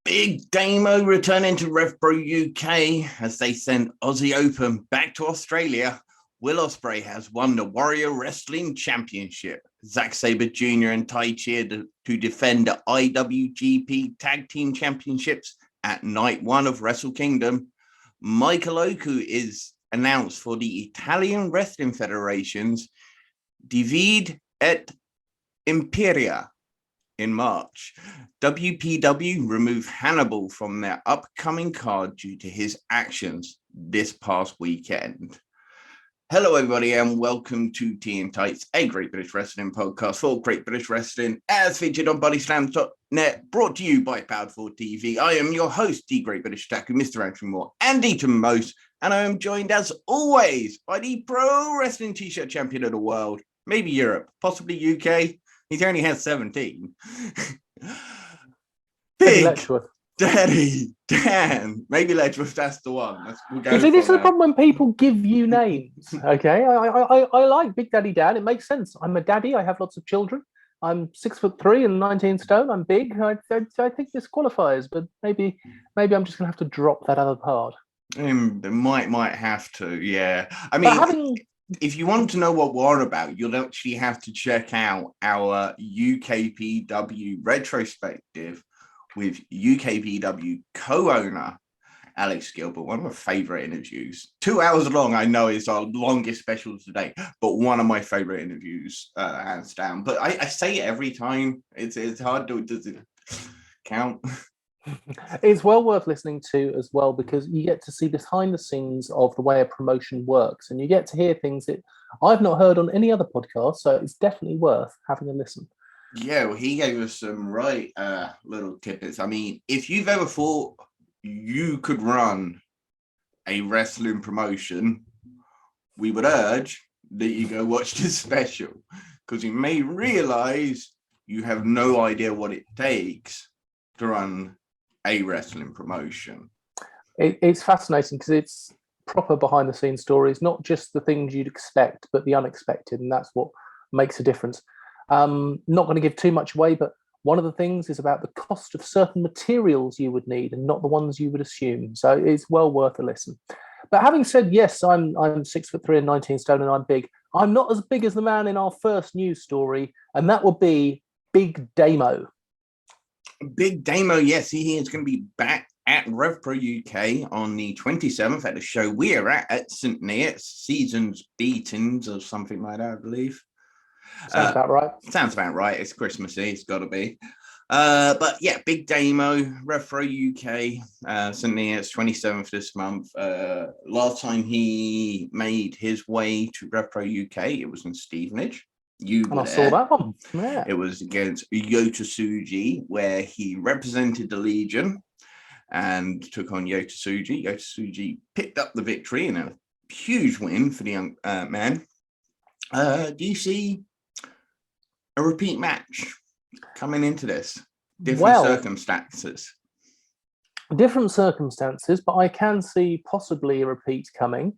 Big Damo returning to Rev Pro UK as they send Aussie Open back to Australia. Will Ospreay has won the Warrior Wrestling Championship. Zack Sabre Jr. and Tai Chi to defend the IWGP Tag Team Championships at Night 1 of Wrestle Kingdom. Michael Oku is announced for the Italian Wrestling Federation's Divide et Impera in March. WPW removed Hannibal from their upcoming card due to his actions this past weekend. Hello, everybody, and welcome to TNT, a Great British Wrestling podcast for Great British Wrestling, as featured on BodySlam.net, brought to you by Power4 TV. I am your host, the Great British Taku, Mr. Andrew Moore, and Eaton Most, and I am joined, as always, by the Pro Wrestling T-shirt champion of the world, maybe Europe, possibly UK. He only has 17. Big Daddy Dan. Maybe Ledgeworth, that's the one. This is the problem when people give you names, okay? I like Big Daddy Dan. It makes sense. I'm a daddy. I have lots of children. I'm 6'3" and 19 stone. I'm big. I think this qualifies, but maybe I'm just going to have to drop that other part. Might have to, yeah. I mean... If you want to know what we're on about, you'll actually have to check out our UKPW retrospective with UKPW co-owner Alex Gilbert. One of my favorite interviews. 2 hours long, I know it's our longest special today, but one of my favorite interviews, hands down. But I say it every time. It's hard to does it count. It's well worth listening to as well, because you get to see behind the scenes of the way a promotion works, and you get to hear things that I've not heard on any other podcast, so it's definitely worth having a listen. Yeah, well, he gave us some little tidbits. I mean, if you've ever thought you could run a wrestling promotion, we would urge that you go watch this special, because you may realize you have no idea what it takes to run a wrestling promotion. It's fascinating because it's proper behind the scenes stories, not just the things you'd expect, but the unexpected, and that's what makes a difference. Not going to give too much away, but one of the things is about the cost of certain materials you would need and not the ones you would assume. So it's well worth a listen. But having said, yes, I'm 6'3" and 19 stone, and I'm big. I'm not as big as the man in our first news story, and that would be Big Damo. Big Damo, yes, he is going to be back at Rev Pro UK on the 27th at the show we are at St. Neots, Seasons Beatings or something like that, I believe. Sounds about right. Sounds about right. It's Christmassy, it's got to be. But yeah, Big Damo, Rev Pro UK, St. Neots, 27th this month. Last time he made his way to Rev Pro UK, it was in Stevenage. I saw that one. Yeah. It was against Yota Tsuji, where he represented the Legion and took on Yota Tsuji. Yota Tsuji picked up the victory in a huge win for the young man. Do you see a repeat match coming into this? Different circumstances, but I can see possibly a repeat coming.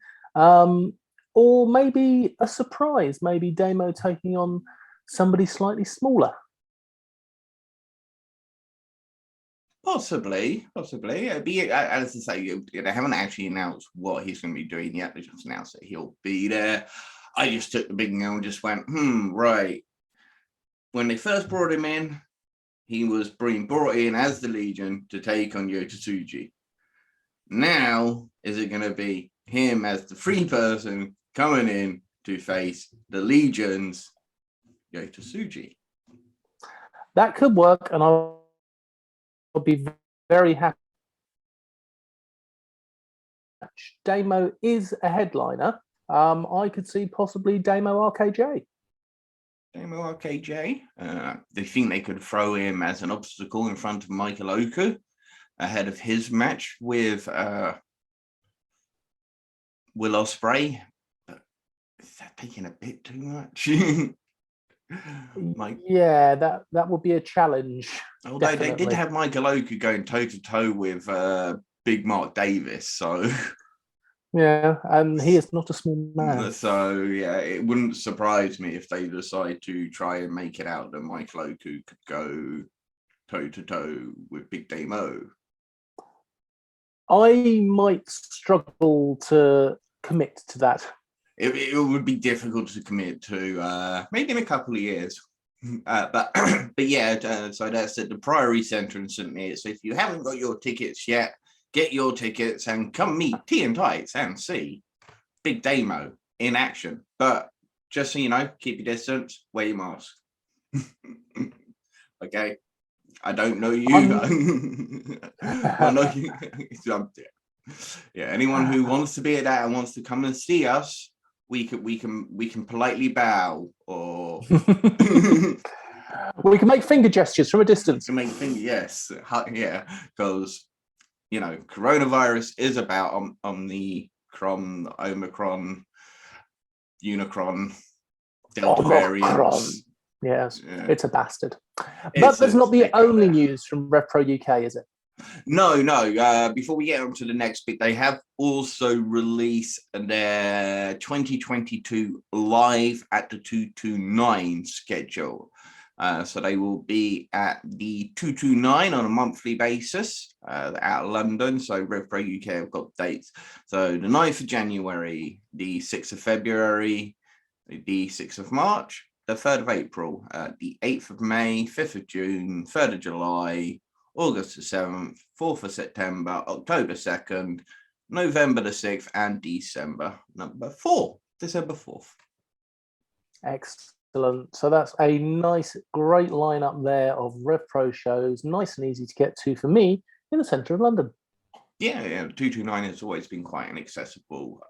Or maybe a surprise, maybe Damo taking on somebody slightly smaller. Possibly. It'd be, as I say, they haven't actually announced what he's going to be doing yet. They just announced that he'll be there. I just took the big no and just went, right. When they first brought him in, he was being brought in as the Legion to take on Yota Tsuji. Now, is it going to be him as the free person coming in to face the Legion's Yota Tsuji? That could work, and I'll be very happy. Damo is a headliner. I could see possibly Damo RKJ. Damo RKJ. They think they could throw him as an obstacle in front of Michael Oku ahead of his match with Will Ospreay. Is that taking a bit too much? Yeah, that would be a challenge. Although definitely. They did have Michael Oku going toe-to-toe with Big Mark Davis, so... Yeah, and he is not a small man. So, yeah, it wouldn't surprise me if they decide to try and make it out that Michael Oku could go toe-to-toe with Big Damo? I might struggle to commit to that. It would be difficult to commit to, maybe in a couple of years. But yeah, so that's at the Priory Centre in St Neots. So if you haven't got your tickets yet, get your tickets and come meet TNT and see Big Damo in action. But just so you know, keep your distance, wear your mask. Okay, I don't know you. I know you. Yeah, anyone who wants to be at that and wants to come and see us, we can politely bow, or we can make finger gestures from a distance. Yes, yeah, because coronavirus is about Omicron, Unicron, Delta variants. Yes, yeah. It's a bastard. But that's not the only news from Rev Pro UK, is it? No. Before we get on to the next bit, they have also released their 2022 Live at the 229 schedule. So they will be at the 229 on a monthly basis out of London. So Rev Pro UK have got dates. So the 9th of January, the 6th of February, the 6th of March, the 3rd of April, the 8th of May, 5th of June, 3rd of July, August the 7th, 4th of September, October 2nd, November the 6th, and December 4th. Excellent. So that's a great lineup there of Rev Pro shows, nice and easy to get to for me in the centre of London. Yeah, 229 has always been quite an accessible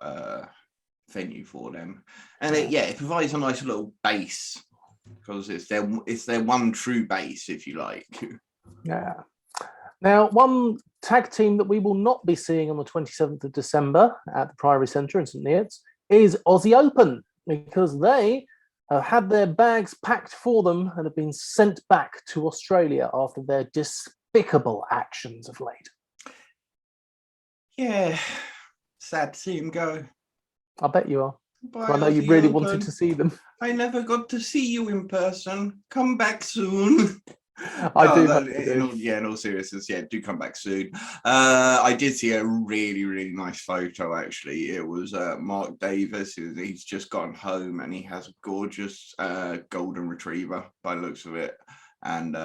venue for them, and it provides a nice little base because it's their one true base, if you like. Yeah. Now, one tag team that we will not be seeing on the 27th of December at the Priory Centre in St Neots is Aussie Open, because they have had their bags packed for them and have been sent back to Australia after their despicable actions of late. Yeah, sad to see them go. I bet you are. Bye, I know you really wanted to see them. I never got to see you in person. Come back soon. I do. In all seriousness, do come back soon. I did see a really, really nice photo, actually. It was Mark Davis. He's just gotten home and he has a gorgeous golden retriever by the looks of it. And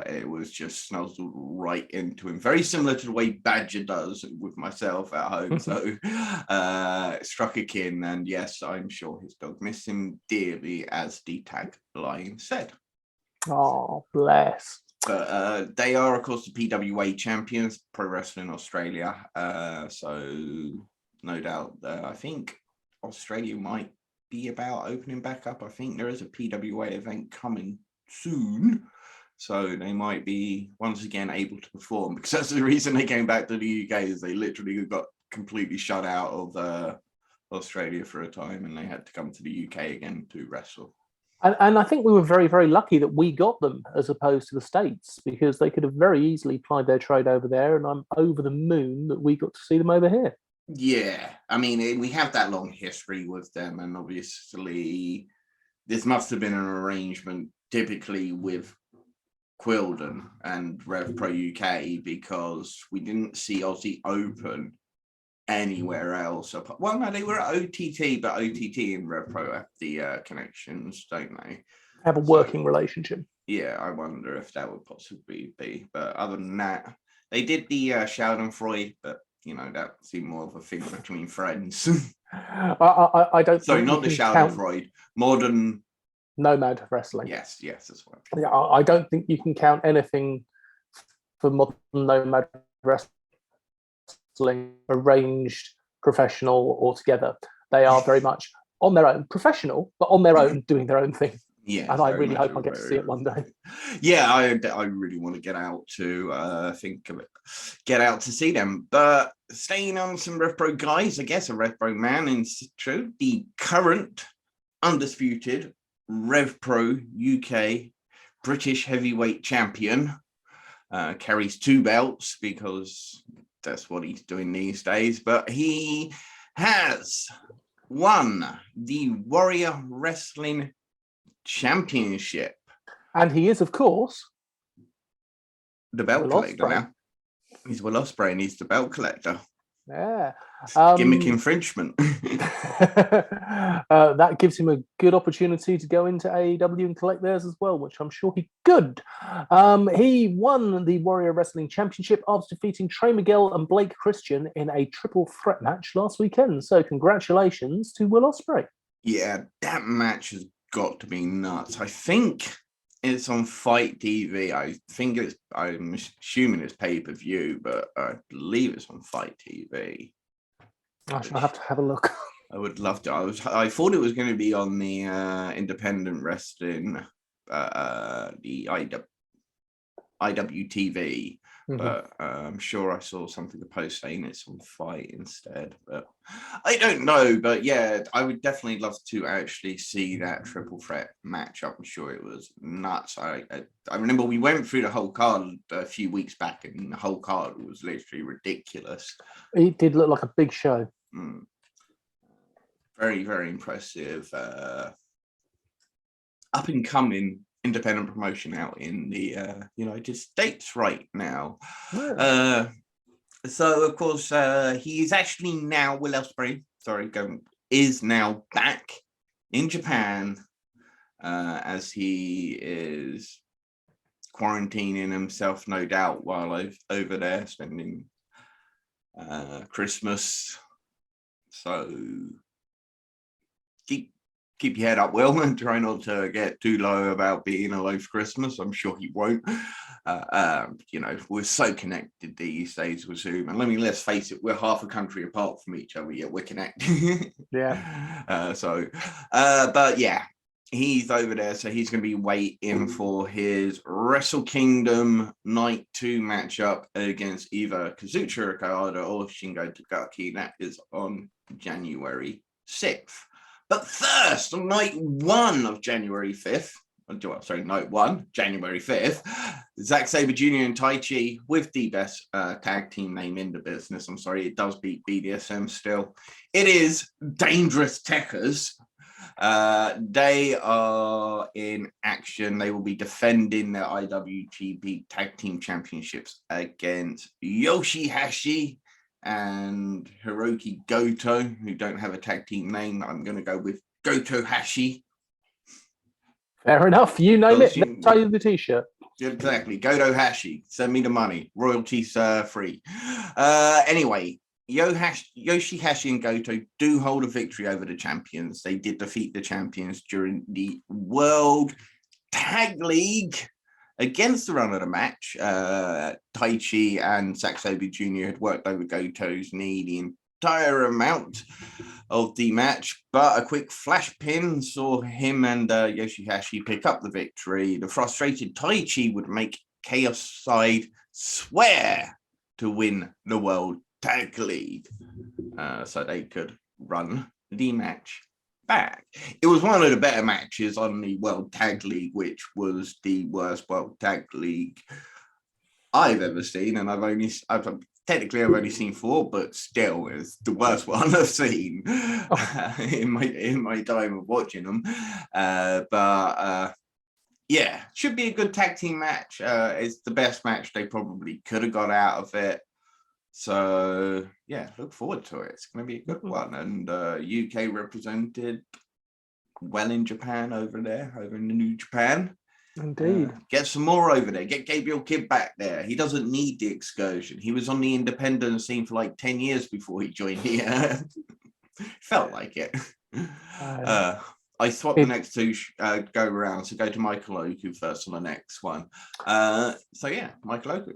it was just snuzzled right into him. Very similar to the way Badger does with myself at home. So it struck a kin. And yes, I'm sure his dog missed him dearly, as the tagline said. Oh, bless. But they are, of course, the PWA champions, Pro Wrestling Australia. So no doubt, I think Australia might be about opening back up. I think there is a PWA event coming soon. So they might be once again able to perform, because that's the reason they came back to the UK, is they literally got completely shut out of Australia for a time, and they had to come to the UK again to wrestle. And I think we were very, very lucky that we got them as opposed to the States, because they could have very easily plied their trade over there, and I'm over the moon that we got to see them over here. Yeah, I mean, we have that long history with them, and obviously this must have been an arrangement typically with Quilden and Rev Pro UK, because we didn't see Aussie Open anywhere else. Well, no, they were at OTT, but OTT and Rev Pro have the connections, don't they? Have a working relationship. Yeah, I wonder if that would possibly be. But other than that, they did the Schadenfreude, but that seemed more of a thing between friends. I don't. Sorry, not the Schadenfreude. Modern Nomad Wrestling. Yes, that's right. Yeah, I don't think you can count anything for modern Nomad Wrestling arranged, professional, or together. They are very much on their own, professional, but on their own, doing their own thing. Yeah, and I really hope I get to see it one day. Yeah, I really want to get out to get out to see them. But staying on some Rev Pro guys, I guess a Rev Pro man in true, the current undisputed Rev Pro UK British heavyweight champion, carries 2 belts because that's what he's doing these days. But he has won the Warrior Wrestling Championship. And he is, of course, the belt Will collector Ospreay. now. He's Will Ospreay and he's the belt collector. Yeah. Gimmick infringement. That gives him a good opportunity to go into AEW and collect theirs as well, which I'm sure he could. He won the Warrior Wrestling Championship after defeating Trey Miguel and Blake Christian in a triple threat match last weekend. So congratulations to Will Ospreay. Yeah, that match has got to be nuts. I think it's on Fight TV. I'm assuming it's pay-per-view, but I believe it's on Fight TV. I shall have to have a look. I would love to. I thought it was going to be on the independent wrestling, the IWTV, but I'm sure I saw something to post saying it's on Fight instead. But I don't know. But yeah, I would definitely love to actually see that triple threat match. I'm sure it was nuts. I remember we went through the whole card a few weeks back, and the whole card was literally ridiculous. It did look like a big show. Very, very impressive. Up and coming independent promotion out in the United States right now. Yeah. So of course he is actually now Will Ospreay. Is now back in Japan as he is quarantining himself, no doubt, while over there spending Christmas. So keep your head up, Will, and try not to get too low about being away for Christmas. I'm sure he won't. We're so connected these days with Zoom, and let's face it, we're half a country apart from each other, yet we're connected. Yeah. But yeah, he's over there, so he's going to be waiting for his Wrestle Kingdom Night 2 matchup against either Kazuchika Okada or Shingo Takagi. That is on January 6th. But first, on night 1 of January 5th, January 5th, Zack Sabre Jr. and Taichi, with the best tag team name in the business. I'm sorry, it does beat BDSM still. It is Dangerous Tekkers. They are in action. They will be defending their IWGP Tag Team Championships against Yoshihashi and Hiroki Goto, who don't have a tag team name. I'm going to go with Goto Hashi. Fair enough. You name it. Let's tell you the t-shirt. Exactly. Goto Hashi. Send me the money. Royalties free. Anyway, Yoshihashi and Goto do hold a victory over the champions. They did defeat the champions during the World Tag League. Against the run of the match, Taichi and Zack Sabre Jr. had worked over Goto's knee the entire amount of the match, but a quick flash pin saw him and Yoshihashi pick up the victory. The frustrated Taichi would make Chaos Side swear to win the World Tag League so they could run the match back. It was one of the better matches on the World Tag League, which was the worst World Tag League I've ever seen, and I've only seen 4, but still it's the worst one I've seen in my time of watching them. Yeah, should be a good tag team match. It's the best match they probably could have got out of it. So, yeah, look forward to it. It's going to be a good one. And UK represented well in Japan over there, over in the New Japan. Indeed. Get some more over there. Get Gabriel Kidd back there. He doesn't need the excursion. He was on the independent scene for like 10 years before he joined here. Felt like it. I swapped the next 2 go around. So go to Michael Oku first on the next one. Michael Oku.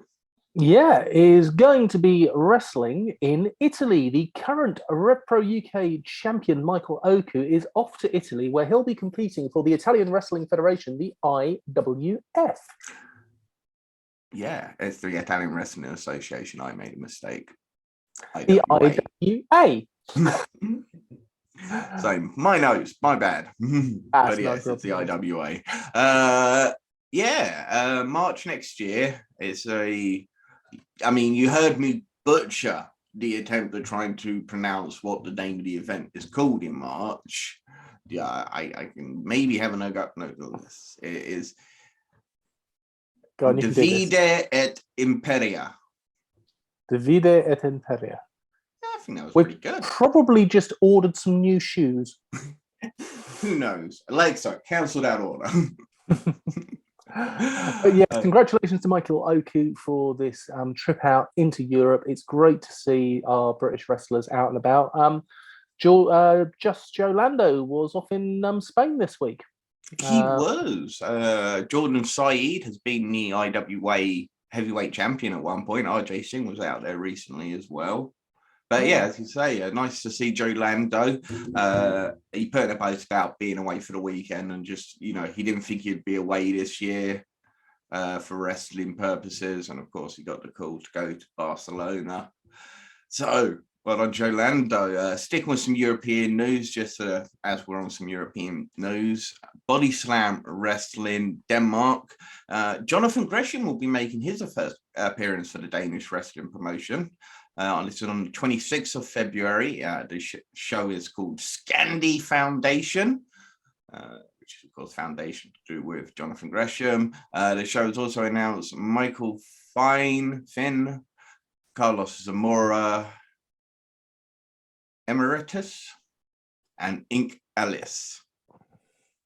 Yeah, is going to be wrestling in Italy. The current Rev Pro UK champion, Michael Oku, is off to Italy, where he'll be competing for the Italian Wrestling Federation, the IWF. Yeah, it's the Italian Wrestling Association. I made a mistake. The IWA. So, my nose, my bad. But yes, it's the IWA. March next year. You heard me butcher the attempt at trying to pronounce what the name of the event is called in March. Yeah, I can maybe have a no-go. No, this it is Go on, you can do this. Divide et Imperia. Divide et Imperia. Yeah, I think that was We've pretty good. probably just ordered some new shoes. Who knows? Like so, cancel that order. But yes, congratulations to Michael Oku for this trip out into Europe. It's great to see our British wrestlers out and about. Joe Lando was off in Spain this week. He was. Jordan Saeed has been the IWA heavyweight champion at one point. RJ Singh was out there recently as well. But yeah, as you say, nice to see Joe Lando. He put in a post about being away for the weekend and just, he didn't think he'd be away this year for wrestling purposes. And of course, he got the call to go to Barcelona. So, well on Joe Lando. Sticking with some European news, just as we're on some European news, Body Slam Wrestling Denmark. Jonathan Gresham will be making his first appearance for the Danish wrestling promotion. On the 26th of February. The show is called Scandi Foundation, which is, of course, foundation to do with Jonathan Gresham. The show has also announced Michael Finn, Carlos Zamora Emeritus, and Ink Alice.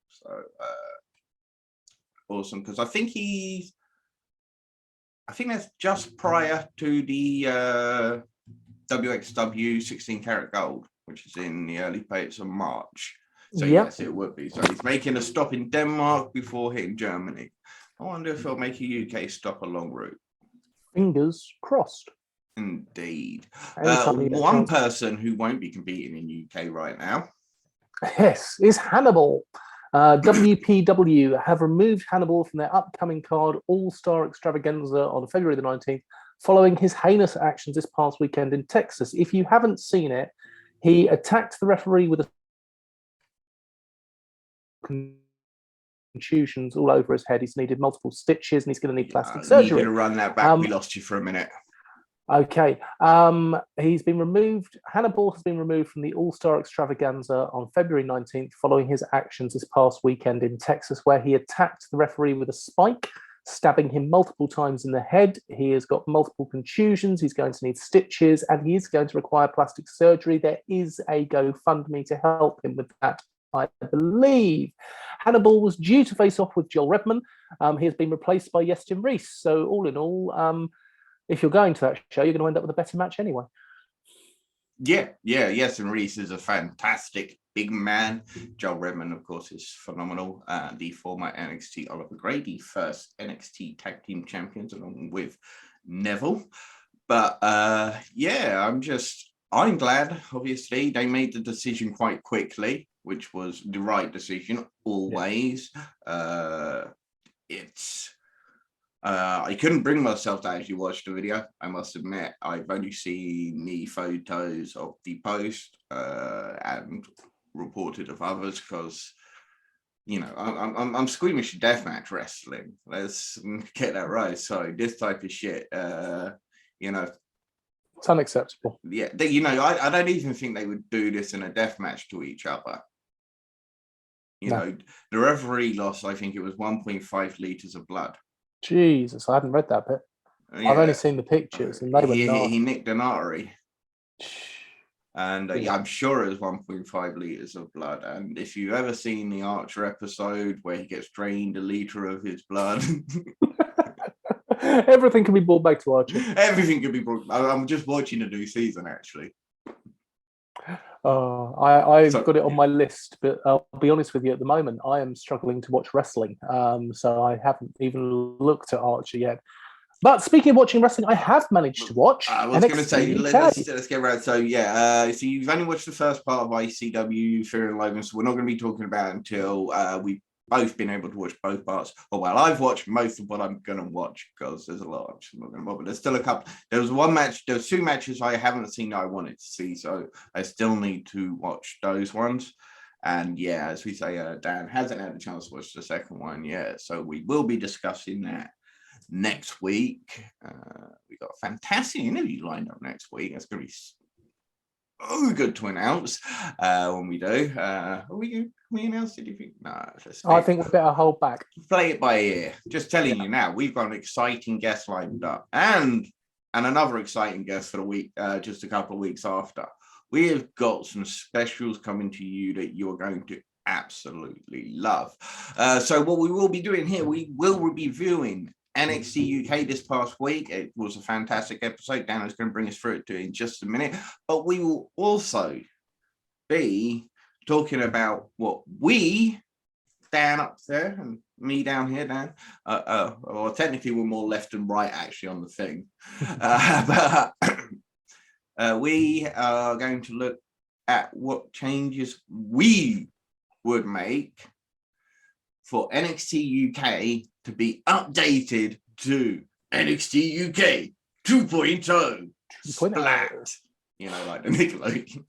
So awesome, because I think that's just prior to the WXW 16 karat gold, which is in the early parts of March. So yes, it would be. So he's making a stop in Denmark before hitting Germany. I wonder if he'll make a UK stop along route. Fingers crossed. Indeed. One person who won't be competing in UK right now. Yes, is Hannibal. WPW have removed Hannibal from their upcoming card All-Star Extravaganza on February the 19th, following his heinous actions this past weekend in Texas. If you haven't seen it, he attacked the referee with contusions all over his head. He's needed multiple stitches and he's going to need plastic surgery. You're going to run that back. We lost you for a minute. Okay. He's been removed. Hannibal has been removed from the All-Star Extravaganza on February 19th following his actions this past weekend in Texas, where he attacked the referee with a spike, stabbing him multiple times in the head. He has got multiple contusions. He's going to need stitches and he is going to require plastic surgery. There is a GoFundMe to help him with that, I believe. Hannibal was due to face off with Joel Redman. He has been replaced by Yestin Reese. So all in all, if you're going to that show, you're going to end up with a better match anyway. Yeah. Yestin Reese is a fantastic big man. Joel Redman, of course, is phenomenal. The former NXT Oliver Grady, first NXT Tag Team Champions, along with Neville. But I'm glad, obviously, they made the decision quite quickly, which was the right decision always. Yeah. I couldn't bring myself to actually watch the video. I must admit, I've only seen the photos of the post and reported of others because, I'm squeamish to deathmatch wrestling. Let's get that right. So this type of shit, it's unacceptable. Yeah, I don't even think they would do this in a deathmatch to each other. The referee lost, I think it was 1.5 liters of blood. Jesus, I hadn't read that bit. Yeah. I've only seen the pictures, and they were he nicked an artery, and I'm sure it was 1.5 liters of blood. And if you've ever seen the Archer episode where he gets drained a liter of his blood, everything can be brought back to Archer. Everything can be brought. I'm just watching a new season actually. I've got it on my list, but I'll be honest with you, at the moment, I am struggling to watch wrestling. So I haven't even looked at Archer yet. But speaking of watching wrestling, I have managed to watch. I was going to say, let's get right. So so you've only watched the first part of ICW, Fear and Loathing, so we're not going to be talking about it until we've both been able to watch both parts. I've watched most of what I'm going to watch because there's a lot. I'm just not going to bother. There's still a couple. There was two matches I haven't seen that I wanted to see, so I still need to watch those ones. And yeah, as we say, Dan hasn't had a chance to watch the second one yet, so we will be discussing that next week. We got a fantastic interview lined up next week. It's going to be good to announce when we do. Are we announced it? Do you think? No, I think we better hold back. Play it by ear. Just telling you now, we've got an exciting guest lined up, and another exciting guest for the week, just a couple of weeks after. We have got some specials coming to you that you're going to absolutely love. So what we will be doing here, we will be reviewing NXT UK this past week. It was a fantastic episode. Dano's going to bring us through it in just a minute. But we will also be talking about what we, Dan up there and me down here, Dan, well, technically we're more left and right actually on the thing. But we are going to look at what changes we would make for NXT UK to be updated to NXT UK 2.0. Splat. You know, like the Nickelodeon.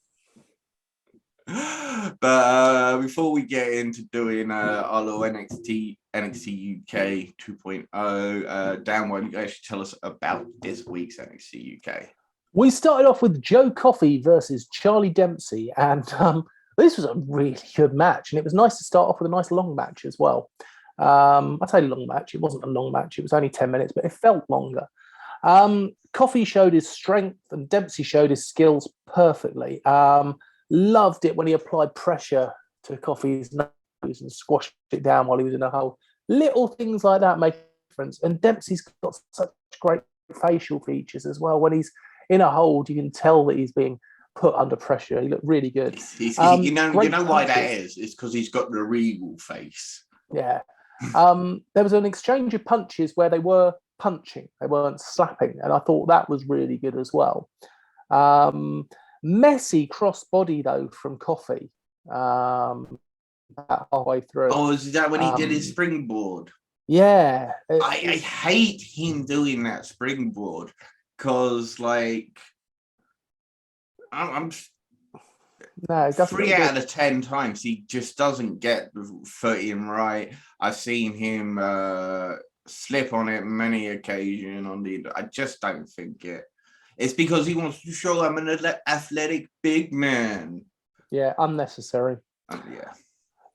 But before we get into doing our little NXT UK 2.0, Dan, why don't you actually tell us about this week's NXT UK? We started off with Joe Coffey versus Charlie Dempsey, and this was a really good match, and it was nice to start off with a nice long match as well. I say long match, it wasn't a long match, it was only 10 minutes, but it felt longer. Coffey showed his strength and Dempsey showed his skills perfectly. Loved it when he applied pressure to Coffey's nose and squashed it down while he was in a hole. Little things like that make a difference. And Dempsey's got such great facial features as well. When he's in a hold, you can tell that he's being put under pressure. He looked really good. You know why that is? It's because he's got the regal face. Yeah. There was an exchange of punches where they were punching, they weren't slapping, and I thought that was really good as well. Messy crossbody though from Coffey halfway through. Oh, is that when he did his springboard? Yeah. I hate him doing that springboard because, like, I'm no, it doesn't 3 out of 10 times he just doesn't get the footing right. I've seen him slip on it many occasions. I just don't think it. It's because he wants to show I'm an athletic big man. Yeah, unnecessary. Yeah.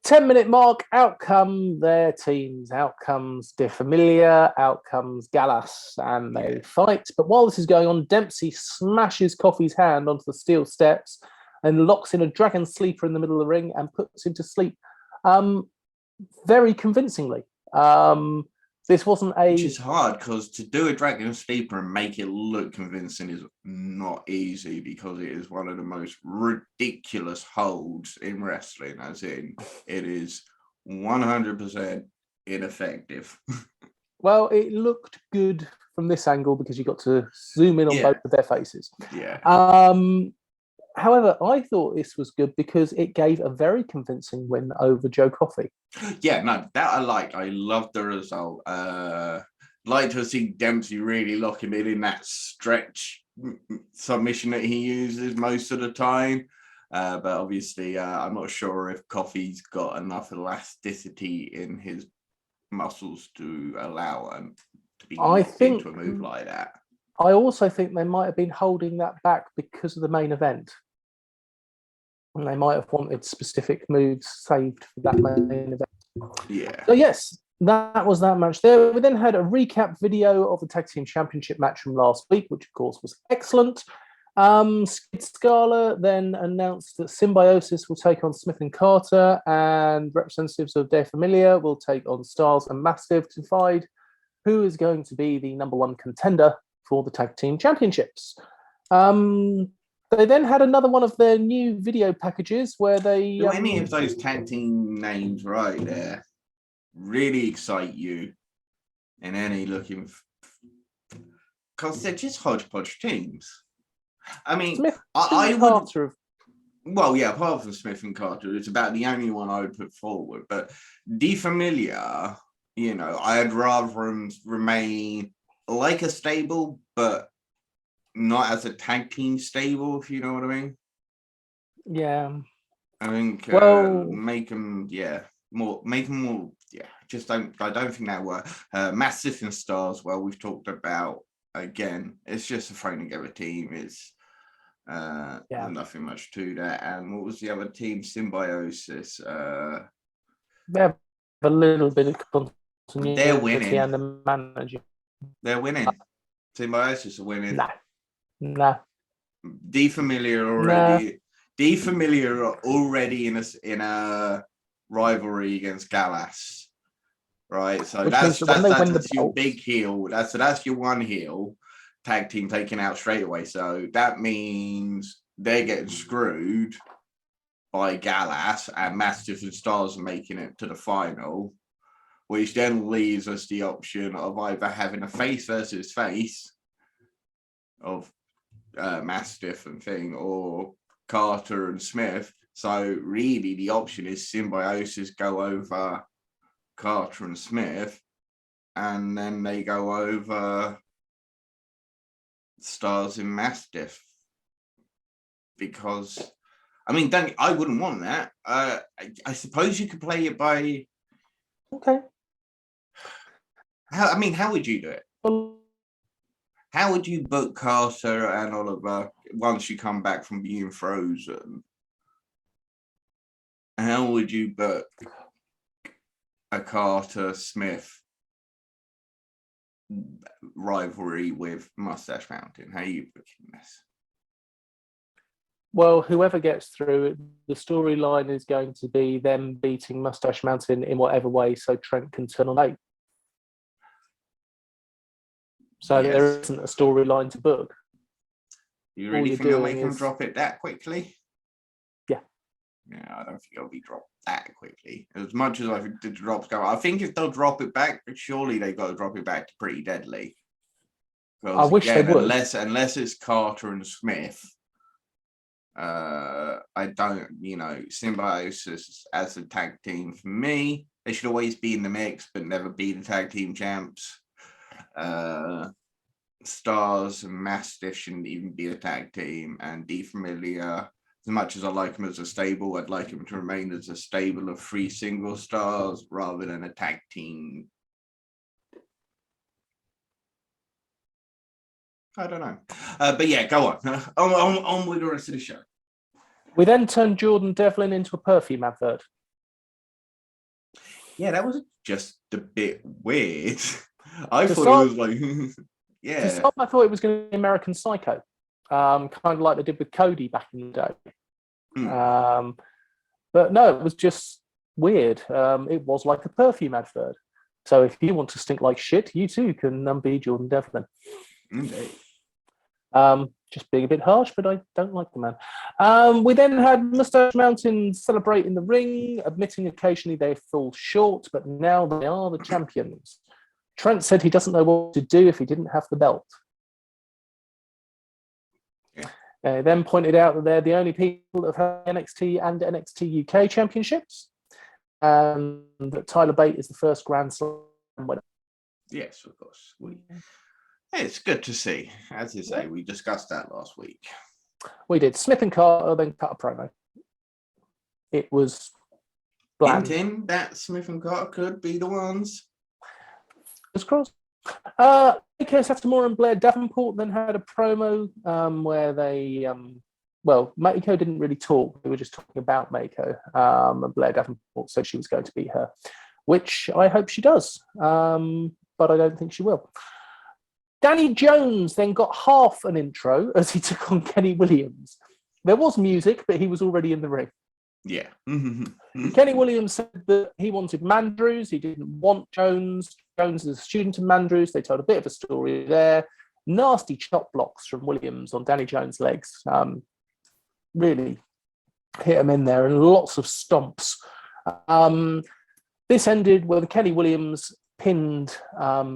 10-minute mark, out come their teams. Out comes De Familia, out comes Gallas, and they fight. But while this is going on, Dempsey smashes Coffey's hand onto the steel steps and locks in a dragon sleeper in the middle of the ring and puts him to sleep very convincingly. This wasn't a... Which is hard, because to do a dragon sleeper and make it look convincing is not easy, because it is one of the most ridiculous holds in wrestling, as in it is 100% ineffective. Well, it looked good from this angle because you got to zoom in on both of their faces. Yeah. However, I thought this was good because it gave a very convincing win over Joe Coffey. Yeah, no, that I liked. I loved the result. Like to see Dempsey really locking it in that stretch submission that he uses most of the time. But obviously, I'm not sure if Coffey's got enough elasticity in his muscles to allow him to be into a move like that. I also think they might have been holding that back because of the main event. And they might have wanted specific moves saved for that main event. Yeah. So, yes, that was that match there. We then had a recap video of the Tag Team Championship match from last week, which, of course, was excellent. Skid Scala then announced that Symbiosis will take on Smith and Carter, and representatives of De Familia will take on Styles and Mastiff to decide who is going to be the number one contender for the Tag Team Championships. They then had another one of their new video packages where they... Do any of those tag team names right there really excite you in any looking... Because they're just hodgepodge teams. I mean, Smith I would... Carter. Well, yeah, apart from Smith and Carter, it's about the only one I would put forward. But De Familia, you know, I'd rather them remain like a stable, but not as a tag team stable, if you know what I mean. Yeah. I think make them more. Just I don't think that work. Massive and Stars, well, we've talked about again. It's just a throwing together team. It's There's nothing much to that. And what was the other team? Symbiosis. They have a little bit of continuity They're winning. and the manager. They're winning. Symbiosis are winning. Nah. De Familia already. De Familia are already in a rivalry against Gallas, right? So that's your big heel. That's your one heel tag team taken out straight away. So that means they're getting screwed by Gallas, and Mastiff and Stars are making it to the final, which then leaves us the option of either having a face versus face of Mastiff and thing, or Carter and Smith. So really the option is Symbiosis go over Carter and Smith, and then they go over Stars and Mastiff. Because I mean, I wouldn't want that. I suppose you could play it by how would you do it? How would you book Carter and Oliver once you come back from being frozen? How would you book a Carter Smith rivalry with Mustache Mountain? How are you booking this? Well, whoever gets through, the storyline is going to be them beating Mustache Mountain in whatever way, so Trent can turn on 8. So there isn't a storyline to book. You really think they'll make him drop it that quickly? Yeah. Yeah, I don't think it'll be dropped that quickly. As much as I think the drops go, I think if they'll drop it back, surely they've got to drop it back to Pretty Deadly. I wish they would. Unless it's Carter and Smith. I don't, Symbiosis as a tag team for me, they should always be in the mix, but never be the tag team champs. Stars and Mastiff shouldn't even be a tag team, and De Familia, as much as I like him as a stable, I'd like him to remain as a stable of 3 single stars rather than a tag team. I don't know. But yeah, go on. On with the rest of the show. We then turned Jordan Devlin into a perfume advert. Yeah, that was just a bit weird. I thought it was like, yeah. To start, I thought it was going to be American Psycho, kind of like they did with Cody back in the day. But no, it was just weird. It was like a perfume advert. So if you want to stink like shit, you too can be Jordan Devlin. Indeed. Just being a bit harsh, but I don't like the man. We then had Mustache Mountain celebrate in the ring, admitting occasionally they fall short, but now they are the champions. Trent said he doesn't know what to do if he didn't have the belt. Yeah. Then pointed out that they're the only people that have NXT and NXT UK championships, and that Tyler Bate is the first Grand Slam winner. Yes, of course. It's good to see. As you say, we discussed that last week. We did. Smith and Carter then cut a promo. It was bland. Hinting that Smith and Carter could be the ones. Fingers crossed. Mako Satomura and Blair Davenport then had a promo where they, Mako didn't really talk. They were just talking about Mako. And Blair Davenport said she was going to beat her, which I hope she does, but I don't think she will. Danny Jones then got half an intro as he took on Kenny Williams. There was music, but he was already in the ring. Yeah. Kenny Williams said that he wanted Mandrews. He didn't want Jones. Jones is a student of Mandrews. They told a bit of a story there. Nasty chop blocks from Williams on Danny Jones' legs. Really hit him in there, and lots of stomps. This ended with Kenny Williams pinned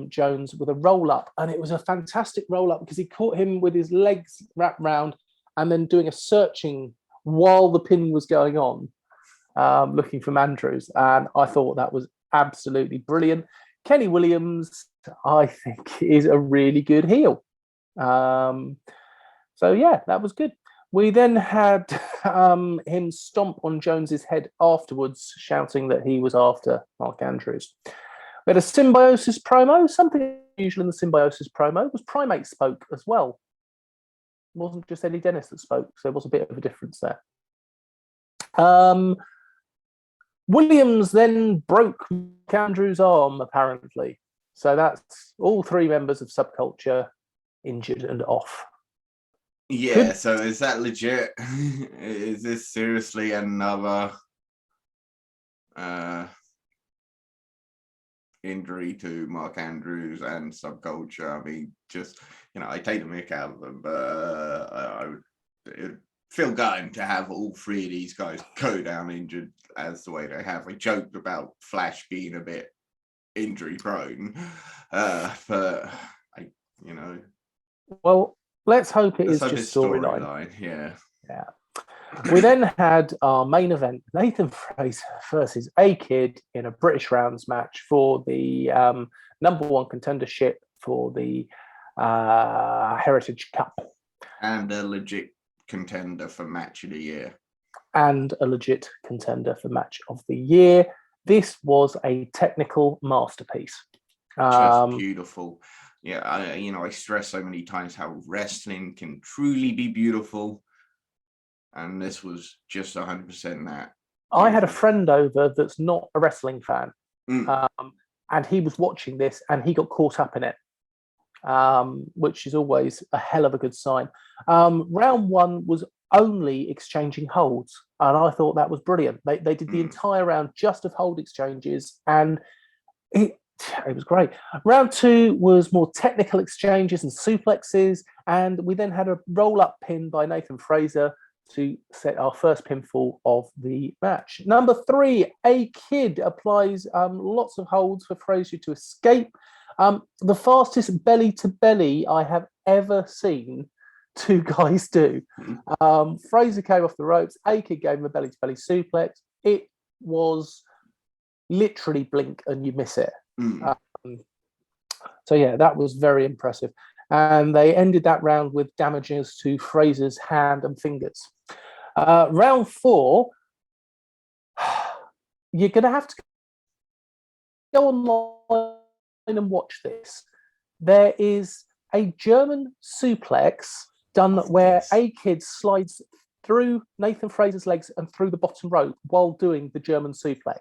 Jones with a roll-up, and it was a fantastic roll-up because he caught him with his legs wrapped round and then doing a searching while the pin was going on, looking for Mandrews, and I thought that was absolutely brilliant. Kenny Williams, I think, is a really good heel. So yeah, that was good. We then had him stomp on Jones's head afterwards, shouting that he was after Mark Andrews. We had a Symbiosis promo. Something unusual in the Symbiosis promo was Primate spoke as well. wasn't just Eddie Dennis that spoke, so there was a bit of a difference there. Williams then broke Andrew's arm, apparently. So that's all 3 members of Subculture injured and off. Yeah, so is that legit? Is this seriously another injury to Mark Andrews and Subculture? I mean, just, I take the mick out of them, but I would feel gutting to have all 3 of these guys go down injured as the way they have. I joked about Flash being a bit injury prone, but Well, let's hope it is just storyline. Yeah. We then had our main event, Nathan Fraser versus A-Kid in a British rounds match for the number 1 contendership for the Heritage Cup. And a legit contender for match of the year. This was a technical masterpiece. Just beautiful. Yeah, I stress so many times how wrestling can truly be beautiful. And this was just 100% that. I had a friend over that's not a wrestling fan. And he was watching this and he got caught up in it, which is always a hell of a good sign. Round 1 was only exchanging holds, and I thought that was brilliant. They did the entire round just of hold exchanges, and it was great. Round 2 was more technical exchanges and suplexes, and we then had a roll-up pin by Nathan Fraser to set our first pinfall of the match. Number 3, A-Kid applies lots of holds for Fraser to escape. The fastest belly-to-belly I have ever seen 2 guys do. Fraser came off the ropes. A-Kid gave him a belly-to-belly suplex. It was literally blink and you miss it. So yeah, that was very impressive. And they ended that round with damages to Fraser's hand and fingers. Round 4, you're going to have to go online and watch this. There is a German suplex done where A-Kid slides through Nathan Fraser's legs and through the bottom rope while doing the German suplex.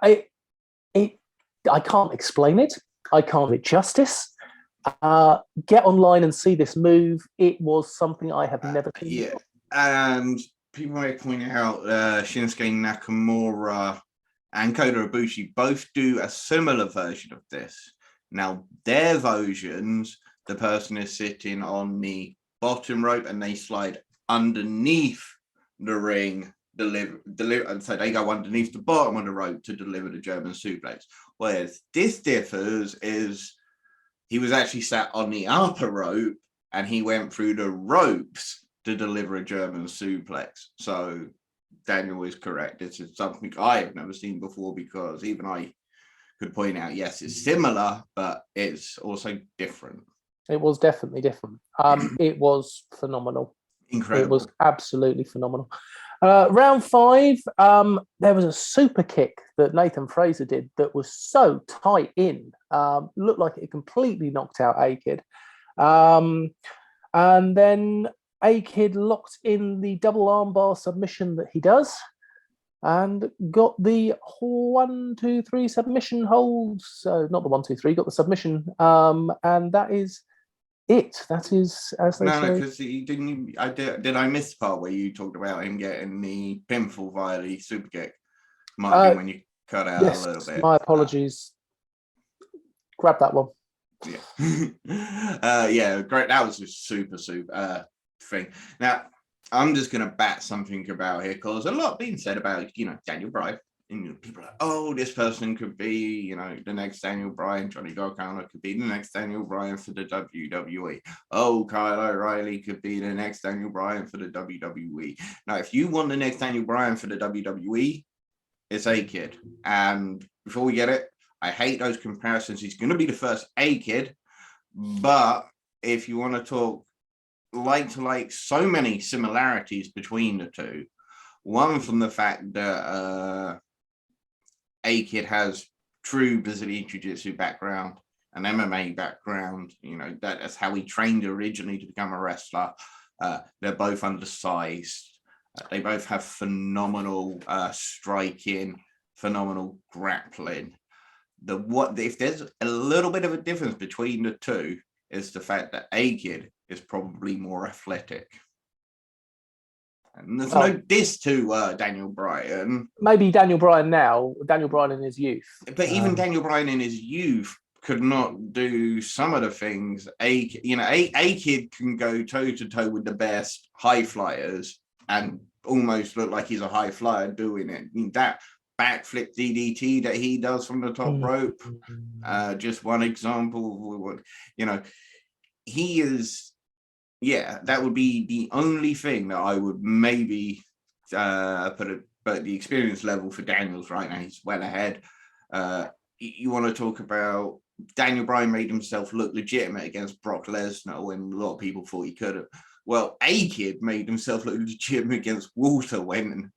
I can't explain it. I can't do it justice. Get online and see this move. It was something I have never seen. Yeah, and people might point out Shinsuke Nakamura and Kota Ibushi both do a similar version of this. Now, their versions, the person is sitting on the bottom rope and they slide underneath the ring, and so they go underneath the bottom of the rope to deliver the German suplex. Whereas this differs is he was actually sat on the upper rope and he went through the ropes to deliver a German suplex. So Daniel is correct. This is something I have never seen before, because even I could point out, yes, it's similar, but it's also different. It was definitely different. It was phenomenal. Incredible. It was absolutely phenomenal. Round 5, there was a super kick that Nathan Fraser did that was so tight in. Looked like it completely knocked out A-Kid. And then A-Kid locked in the double armbar submission that he does and got the 1, 2, 3 submission holds. So not the 1, 2, 3, got the submission. And that is it. That is, as they say. No, because did I miss the part where you talked about him getting the pinfall via the super kick? Martin, when you cut out a little bit. My apologies. Grab that one. Yeah. Yeah, great. That was a super thing. Now, I'm just going to bat something about here, because a lot being said about, Daniel Bryan. And people are like, oh, this person could be, the next Daniel Bryan. Johnny Gargano could be the next Daniel Bryan for the WWE. Oh, Kyle O'Reilly could be the next Daniel Bryan for the WWE. Now, if you want the next Daniel Bryan for the WWE, it's A-Kid. And before we get it, I hate those comparisons. He's going to be the first A-Kid. But if you want to talk like to like, so many similarities between the two. One, from the fact that A-Kid has true Brazilian Jiu-Jitsu background, an MMA background, that's how he trained originally to become a wrestler. They're both undersized. They both have phenomenal striking, phenomenal grappling. If there's a little bit of a difference between the two, is the fact that A-Kid is probably more athletic. And there's no diss to Daniel Bryan. Maybe Daniel Bryan now, Daniel Bryan in his youth. But even Daniel Bryan in his youth could not do some of the things. A-Kid can go toe-to-toe with the best high flyers and almost look like he's a high flyer doing it. That backflip DDT that he does from the top rope, just one example. He is, that would be the only thing that I would maybe put it, but the experience level for Daniels right now, he's well ahead. You want to talk about Daniel Bryan made himself look legitimate against Brock Lesnar when a lot of people thought he could have. Well, A-Kid made himself look legitimate against Walter when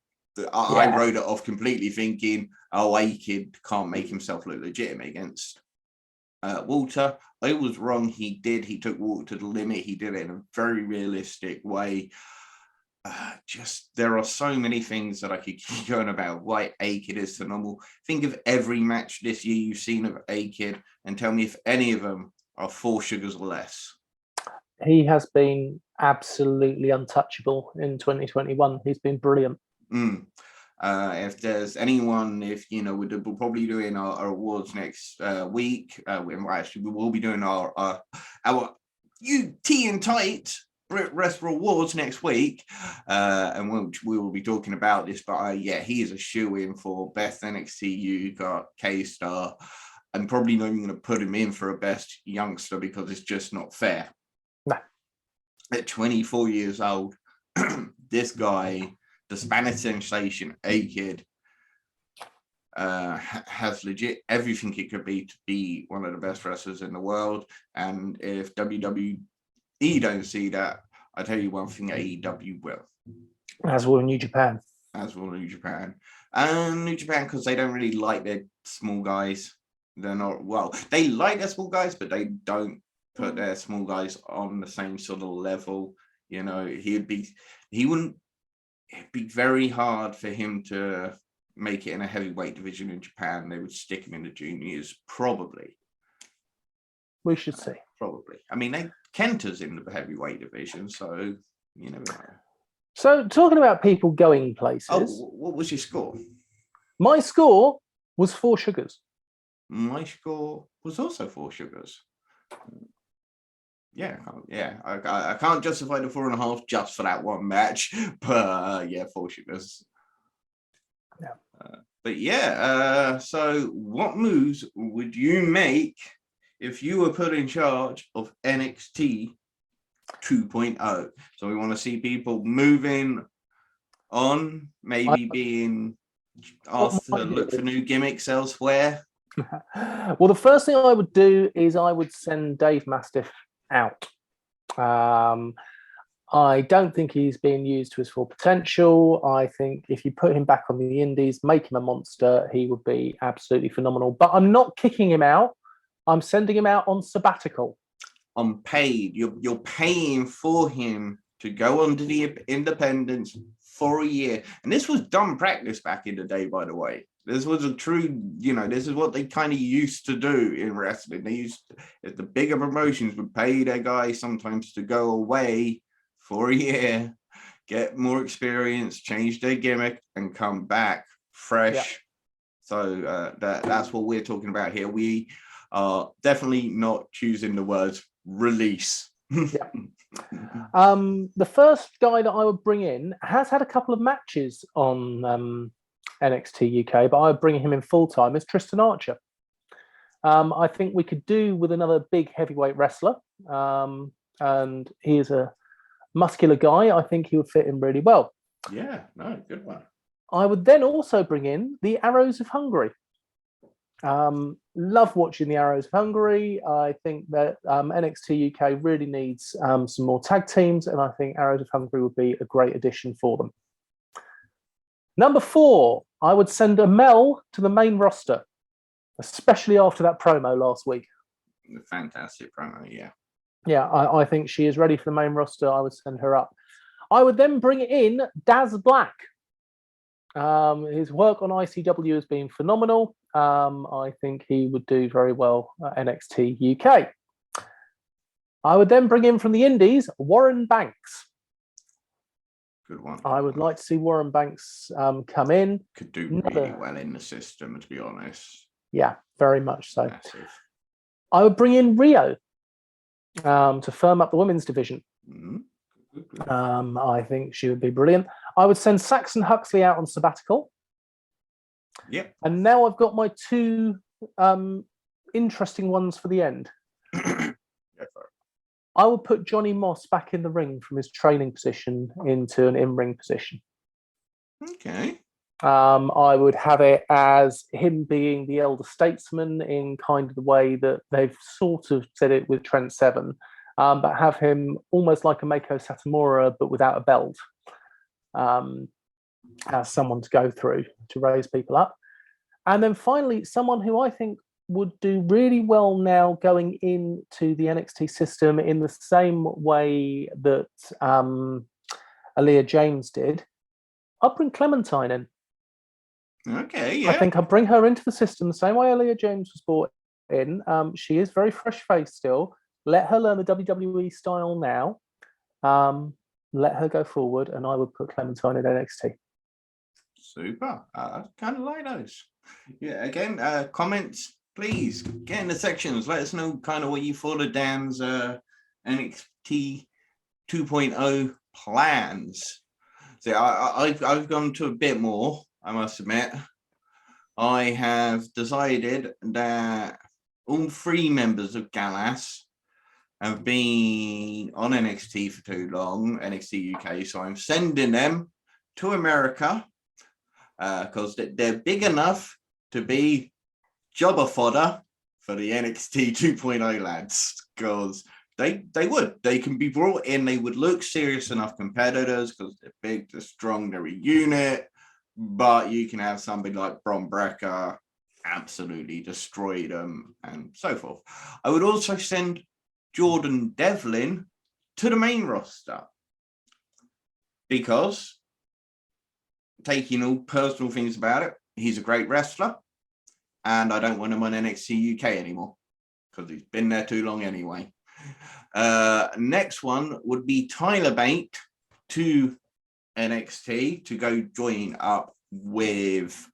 I wrote it off completely thinking, A-Kid can't make himself look legitimate against Walter. I was wrong. He did. He took Walter to the limit. He did it in a very realistic way. There are so many things that I could keep going about why A-Kid is phenomenal. Think of every match this year you've seen of A-Kid and tell me if any of them are 4 sugars or less. He has been absolutely untouchable in 2021. He's been brilliant. If there's anyone, we'll probably doing our awards next week. We will be doing our TNT Brit Wres Awards next week, and we will be talking about this. But he is a shoe-in for best NXT UK star. I'm probably not even going to put him in for a best youngster because it's just not fair. No. At 24 years old, this guy, the Spanish sensation, A-Kid, has legit everything it could be to be one of the best wrestlers in the world. And if WWE don't see that, I tell you one thing, AEW will. As will New Japan. New Japan, because they don't really like their small guys. They're not, they like their small guys, but they don't put their small guys on the same sort of level. It'd be very hard for him to make it in a heavyweight division in Japan. They would stick him in the juniors, probably. We should see. Probably. I mean, Kenta's in the heavyweight division, so you never know. So, talking about people going places. Oh, what was your score? My score was 4 sugars. My score was also 4 sugars. I can't justify the 4.5 just for that one match, but 4 sugars. Yeah. So what moves would you make if you were put in charge of NXT 2.0? So we want to see people moving on, maybe being asked to look for new gimmicks elsewhere. Well, the first thing I would do is I would send Dave Mastiff out. I don't think he's being used to his full potential. I think if you put him back on the indies, make him a monster, he would be absolutely phenomenal. But I'm not kicking him out. I'm sending him out on sabbatical. Unpaid. You're paying for him to go under the independents for a year. And this was dumb practice back in the day, by the way. This was a true, this is what they kind of used to do in wrestling. They used to, if the bigger promotions would pay their guys sometimes to go away for a year, get more experience, change their gimmick, and come back fresh. Yeah. So that's what we're talking about here. We are definitely not choosing the words release. Yeah. The first guy that I would bring in has had a couple of matches on NXT UK, but I would bring him in full time is Tristan Archer. I think we could do with another big heavyweight wrestler, and he is a muscular guy. I think he would fit in really well. Yeah, no, good one. I would then also bring in the Arrows of Hungary. Love watching the Arrows of Hungary. I think that NXT UK really needs some more tag teams, and I think Arrows of Hungary would be a great addition for them. Number 4, I would send Amel to the main roster, especially after that promo last week. The fantastic promo, yeah. Yeah, I think she is ready for the main roster. I would send her up. I would then bring in Daz Black. His work on ICW has been phenomenal. I think he would do very well at NXT UK. I would then bring in from the Indies, Warren Banks. Good one. I would like to see Warren Banks come in. Could do really well in the system, to be honest. Yeah, very much so. Massive. I would bring in Rio to firm up the women's division. Mm-hmm. I think she would be brilliant. I would send Saxon Huxley out on sabbatical. Yep. And now I've got my two interesting ones for the end. I will put Johnny Moss back in the ring from his training position into an in-ring position. Okay. I would have it as him being the elder statesman in kind of the way that they've sort of said it with Trent Seven, but have him almost like a Mako Satomura, but without a belt, as someone to go through to raise people up. And then finally, someone who I think would do really well now going into the NXT system in the same way that Aaliyah James did. I'll bring Clementine in. Okay, yeah. I think I'll bring her into the system the same way Aaliyah James was brought in. She is very fresh-faced still. Let her learn the WWE style now. Let her go forward, and I would put Clementine in NXT. Super. I kind of like those. Yeah, again, comments, please get in the sections. Let us know kind of what you thought of Dan's NXT 2.0 plans. So I've gone to a bit more, I must admit. I have decided that all three members of Gallas have been on NXT for too long, NXT UK, so I'm sending them to America because they're big enough to be jobber fodder for the NXT 2.0 lads, because they can be brought in, they would look serious enough competitors because they're big, they're strong, they're a unit, but you can have somebody like Bron Breakker absolutely destroy them and so forth. I would also send Jordan Devlin to the main roster because, taking all personal things about it, he's a great wrestler and I don't want him on NXT UK anymore because he's been there too long anyway. Next one would be Tyler Bate to NXT to go join up with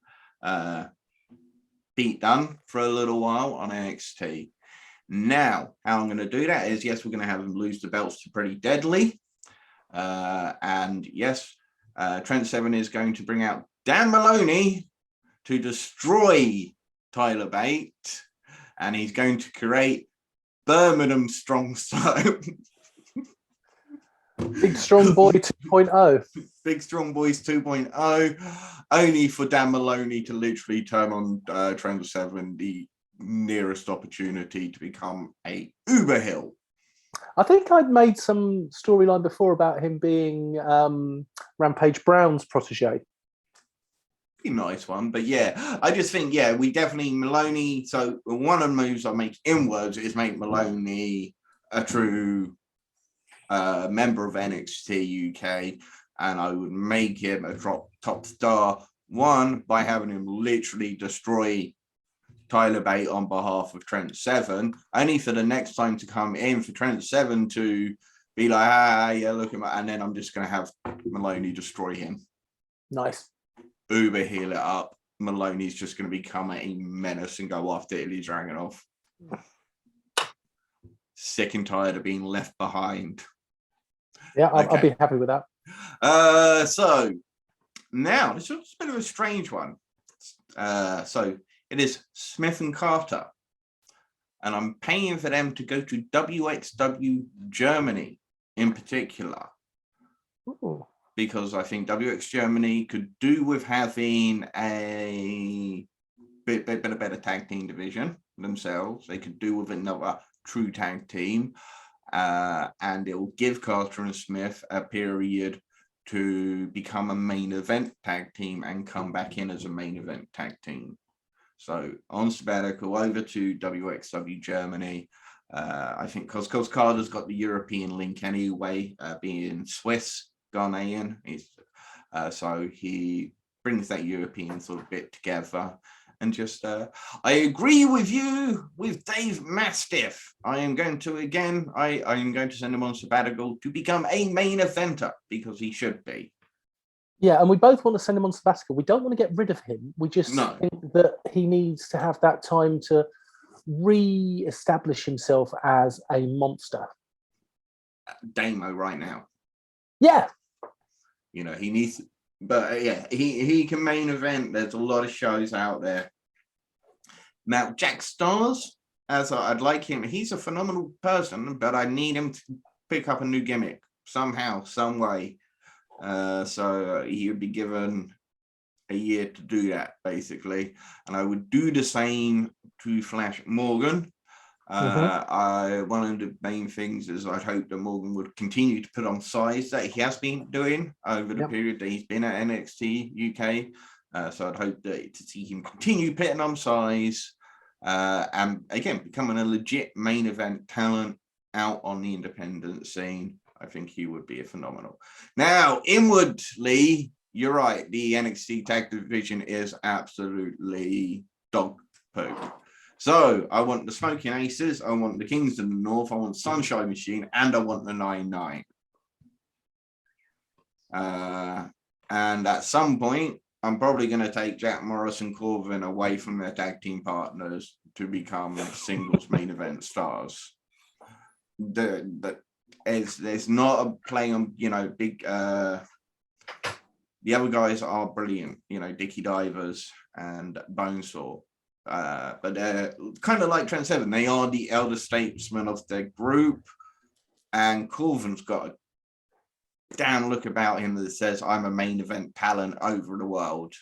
Pete Dunne for a little while on NXT. Now, how I'm going to do that is, yes, we're going to have him lose the belts to Pretty Deadly. And yes, Trent Seven is going to bring out Dan Maloney to destroy Tyler Bate. And he's going to create Birmingham Strong Style. Big Strong Boy 2.0. Big Strong Boys 2.0. Only for Dan Maloney to literally turn on Trent Seven the nearest opportunity to become a Uber Hill. I think I'd made some storyline before about him being Rampage Brown's protege. Be a nice one, but yeah, I just think, yeah, we definitely Maloney. So one of the moves I make inwards is make Maloney a true member of NXT UK, and I would make him a top star. One, by having him literally destroy Tyler Bate on behalf of Trent Seven, only for the next time to come in for Trent Seven to be like, yeah, look at my, and then I'm just going to have Maloney destroy him. Nice. Uber heal it up. Maloney's just going to become a menace and go after Ilya Dragunov. Sick and tired of being left behind. Yeah, I'll be happy with that. So now this is a bit of a strange one. So it is Smith and Carter, and I'm paying for them to go to WXW Germany in particular. Ooh. Because I think WX Germany could do with having a bit better tag team division themselves. They could do with another true tag team, and it will give Carter and Smith a period to become a main event tag team and come back in as a main event tag team. So on sabbatical over to WXW Germany. I think because Carter's got the European link anyway, being Swiss, Ghanaian. So he brings that European sort of bit together. And just, I agree with you with Dave Mastiff. I am going to, again, I am going to send him on sabbatical to become a main eventer because he should be. Yeah, and we both want to send him on sabbatical. We don't want to get rid of him. We just think that he needs to have that time to re-establish himself as a monster. Damo right now. Yeah. You know, he needs, but yeah, he can main event. There's a lot of shows out there. Now, Jack Stars, as I'd like him, he's a phenomenal person, but I need him to pick up a new gimmick somehow, some way. So he would be given a year to do that, basically. And I would do the same to Flash Morgan. One of the main things is I'd hope that Morgan would continue to put on size that he has been doing over the period that he's been at NXT UK. So I'd hope that to see him continue putting on size and again becoming a legit main event talent out on the independent scene. I think he would be a phenomenal. Now, inwardly, you're right. The NXT Tag Division is absolutely dog poop. So I want the Smoking Aces, I want the Kings of the North, I want Sunshine Machine, and I want the 9-9. And at some point, I'm probably going to take Jack Morris and Corbin away from their tag team partners to become singles main event stars. There's not a play on, you know, big. The other guys are brilliant, you know, Dickie Divers and Bonesaw. But they're kind of like Trent Seven. They are the elder statesmen of their group, and Corvin's got a damn look about him that says, I'm a main event talent over the world.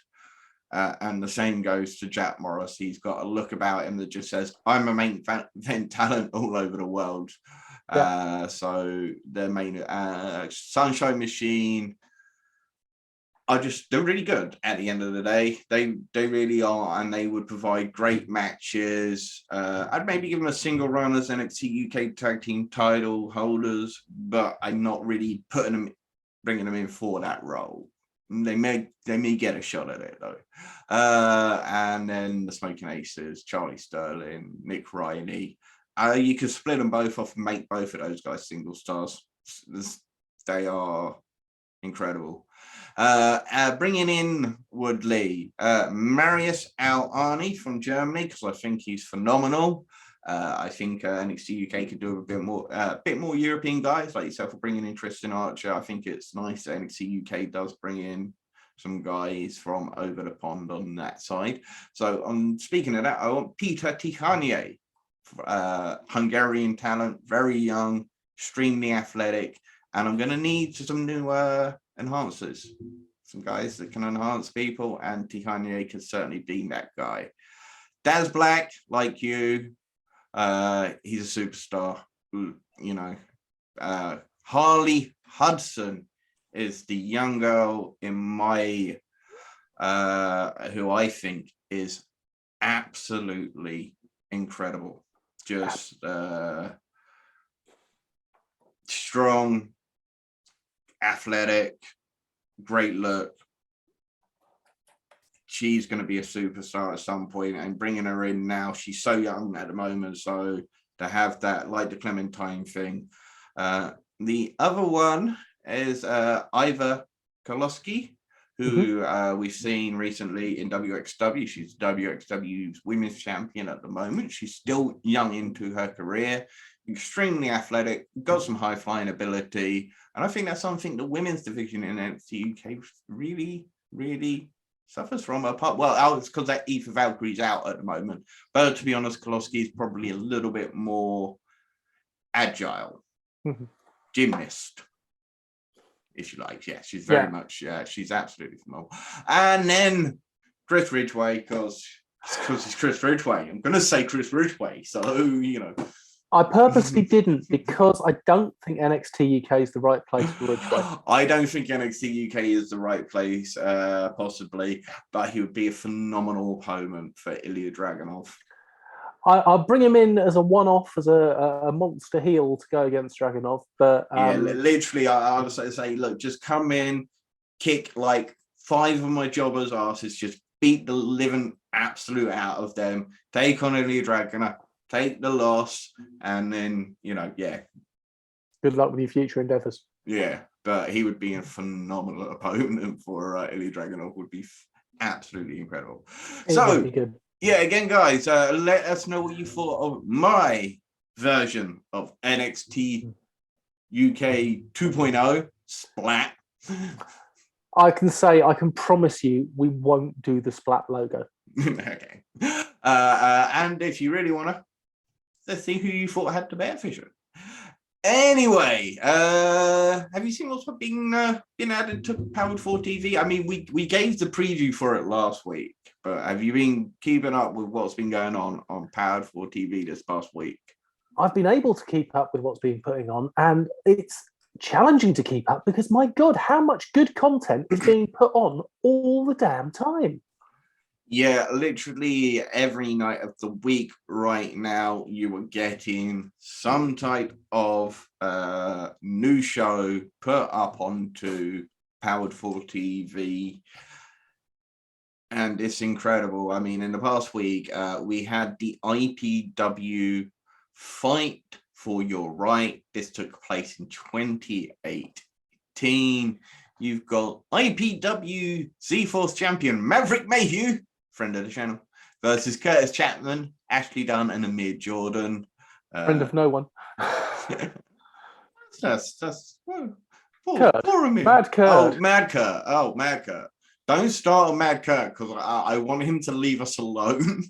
And the same goes to Jack Morris. He's got a look about him that just says, I'm a main event talent all over the world. So their main Sunshine Machine, they're really good at the end of the day. They really are, and they would provide great matches. I'd maybe give them a single run as NXT UK tag team title holders, but I'm not really bringing them in for that role. They may get a shot at it though. And then the Smoking Aces, Charlie Sterling, Nick Riley. You could split them both off and make both of those guys single stars. They are incredible. Bringing in Woodley, Marius Al-Ani from Germany, because I think he's phenomenal. I think NXT UK could do a bit more European guys like yourself for bringing in Tristan Archer. I think it's nice that NXT UK does bring in some guys from over the pond on that side. So speaking of that, I want Peter Tihanye, Hungarian talent, very young, extremely athletic, and I'm going to need some new enhancers, some guys that can enhance people, and Tihanye can certainly be that guy. Daz Black, like you, he's a superstar, you know. Harley Hudson is the young girl in my who I think is absolutely incredible. Just strong, athletic, great look. She's going to be a superstar at some point, and bringing her in now, she's so young at the moment, so to have that, like the Clementine thing. The other one is Iva Koloski, who we've seen recently in WXW. She's WXW's women's champion at the moment. She's still young into her career, extremely athletic, got some high flying ability, and I think that's something the women's division in NXT UK really, really suffers from. It's because that Aoife Valkyrie's out at the moment, but to be honest, Koloski is probably a little bit more agile, gymnast, if you like. Yeah, she's very much, she's absolutely phenomenal. And then Chris Ridgway, because it's Chris Ridgway. I'm going to say Chris Ridgway, so, you know. I purposely didn't, because I don't think NXT UK is the right place for Ridgway. I don't think NXT UK is the right place, possibly, but he would be a phenomenal opponent for Ilya Dragunov. I'll bring him in as a one-off, as a monster heel to go against Dragunov. But literally, I would say, look, just come in, kick like 5 of my jobbers' asses, just beat the living absolute out of them, take on Ilya Dragunov, take the loss, and then, good luck with your future endeavors. Yeah, but he would be a phenomenal opponent for Ilya Dragunov, would be absolutely incredible. So, good. Yeah, again, guys, let us know what you thought of my version of NXT UK 2.0 Splat. I can promise you we won't do the Splat logo. Okay. And if you really want to, let's see who you thought had the better vision. Anyway, have you seen what's been added to Powered 4 TV? I mean, we gave the preview for it last week, but have you been keeping up with what's been going on Powered 4 TV this past week? I've been able to keep up with what's been putting on, and it's challenging to keep up because, my God, how much good content is being put on all the damn time. Yeah, literally every night of the week right now, you are getting some type of new show put up onto Powered 4 TV. And it's incredible. I mean, in the past week, we had the IPW Fight for Your Right. This took place in 2018. You've got IPW Z-Force champion Maverick Mayhew, friend of the channel, versus Curtis Chapman, Ashley Dunn, and Amir Jordan. Friend of no one. That's poor Amir. Mad Kurt. Mad Kurt. Don't start on Mad Kurt because I want him to leave us alone.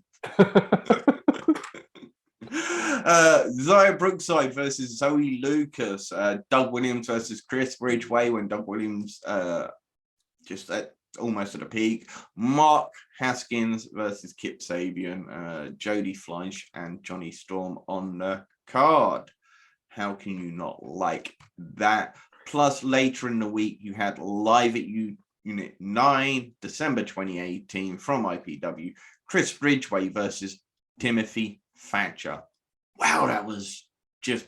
Zaya Brookside versus Zoe Lucas. Doug Williams versus Chris Ridgway when Doug Williams just almost at a peak. Mark Haskins versus Kip Sabian, Jody Fleisch and Johnny Storm on the card. How can you not like that? Plus, later in the week, you had Live at Unit 9, December 2018 from IPW, Chris Ridgway versus Timothy Thatcher. Wow, that was just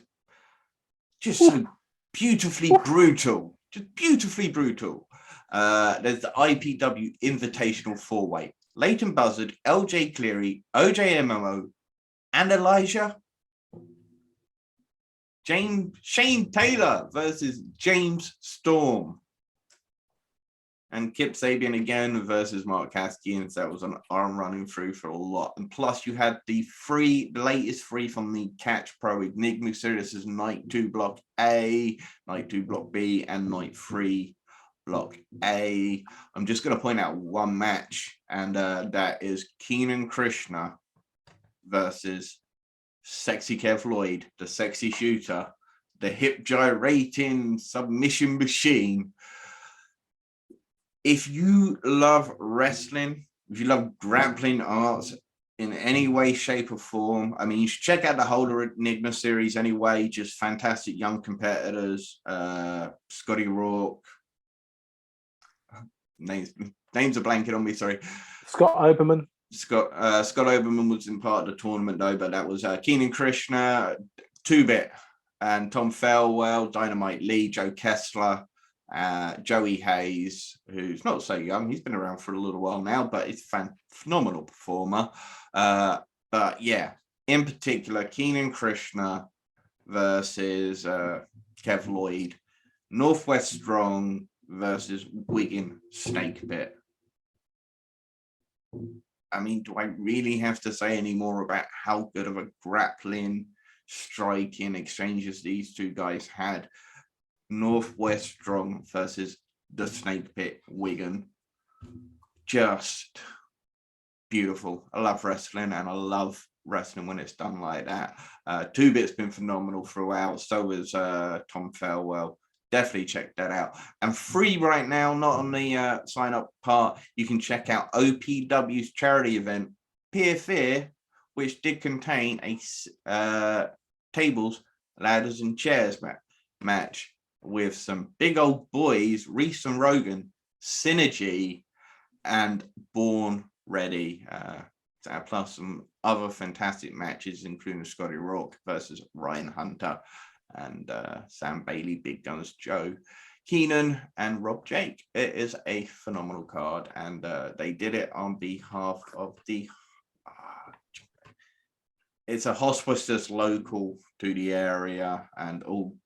so beautifully brutal. Just beautifully brutal. There's the IPW Invitational 4-Way. Leighton Buzzard, LJ Cleary, OJ MMO, and Elijah. Shane Taylor versus James Storm. And Kip Sabian again versus Mark Haskins. That was an arm running through for a lot. And plus you had the latest free from the Catch Pro Enigma series. This is Night 2 Block A, Night 2 Block B, and Night 3 Block A. I'm just going to point out one match, and that is Keenan Krishna versus Sexy Kev Lloyd, the sexy shooter, the hip gyrating submission machine. If you love wrestling, if you love grappling arts in any way, shape, or form, I mean, you should check out the whole Enigma series anyway. Just fantastic young competitors. Scotty Rourke. Names are blanking on me, sorry. Scott Oberman. Scott Oberman was in part of the tournament, though, but that was Keenan Krishna, 2-Bit, and Tom Farewell, Dynamite Lee, Joe Kessler, Joey Hayes, who's not so young. He's been around for a little while now, but he's a phenomenal performer. But yeah, in particular, Keenan Krishna versus Kev Lloyd, Northwest Strong versus Wigan Snake Pit. I mean, do I really have to say any more about how good of a grappling, striking exchanges these two guys had? Northwest Strong versus the Snake Pit Wigan. Just beautiful. I love wrestling, and I love wrestling when it's done like that. 2-Bit's been phenomenal throughout. So is Tom Farewell. Definitely check that out. And free right now, not on the sign up part, you can check out OPW's charity event, Peer Fear, which did contain a tables, ladders, and chairs match with some big old boys, Reese and Rogan, Synergy, and Born Ready. Plus some other fantastic matches, including Scotty Rourke versus Ryan Hunter and Sam Bailey, Big Guns Joe Keenan, and Rob Jake. It is a phenomenal card, and they did it on behalf of the it's a hospice local to the area, and all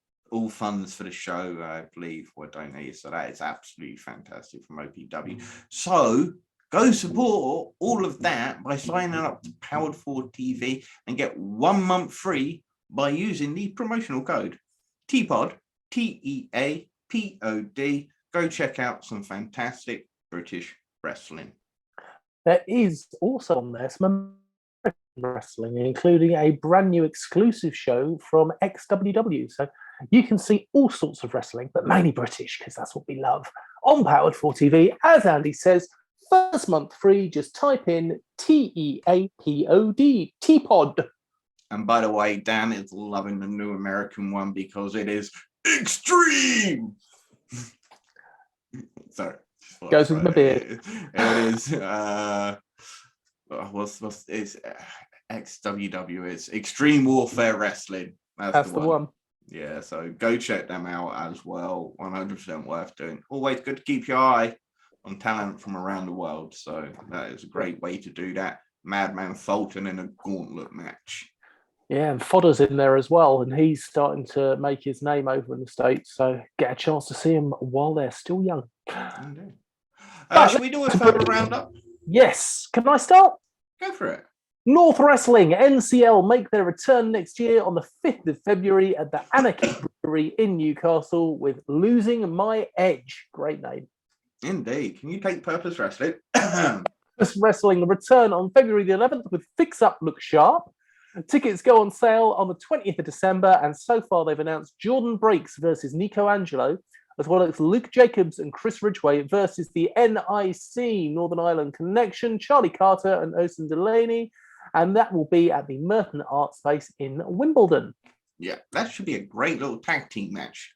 funds for the show, I believe, were donated. So that is absolutely fantastic from OPW. So go support all of that by signing up to Powered 4 TV and get 1 month free by using the promotional code TPOD, TEAPOD. Go check out some fantastic British wrestling. There is also on there some wrestling, including a brand new exclusive show from XWW. So you can see all sorts of wrestling, but mainly British, because that's what we love, on Powered 4 TV. As Andy says, first month free, just type in TEAPOD, TPOD. And by the way, Dan is loving the new American one because it is extreme. Sorry. Goes with my beard. It is. It's XWW. It's Extreme Warfare Wrestling. That's the one. Yeah, so go check them out as well. 100% worth doing. Always good to keep your eye on talent from around the world. So that is a great way to do that. Madman Fulton in a gauntlet match. Yeah, and Fodder's in there as well, and he's starting to make his name over in the States. So get a chance to see him while they're still young. Should we do a further roundup? Yes. Can I start? Go for it. North Wrestling NCL make their return next year on the 5th of February at the Anarchy Brewery in Newcastle with Losing My Edge. Great name. Indeed. Can you take Purpose Wrestling? Purpose Wrestling return on February the 11th with Fix Up Look Sharp. Tickets go on sale on the 20th of December, and so far they've announced Jordan Breaks versus Nico Angelo, as well as Luke Jacobs and Chris Ridgway versus the NIC, Northern Ireland Connection, Charlie Carter and Osen Delaney, and that will be at the Merton Art Space in Wimbledon. Yeah, that should be a great little tag team match.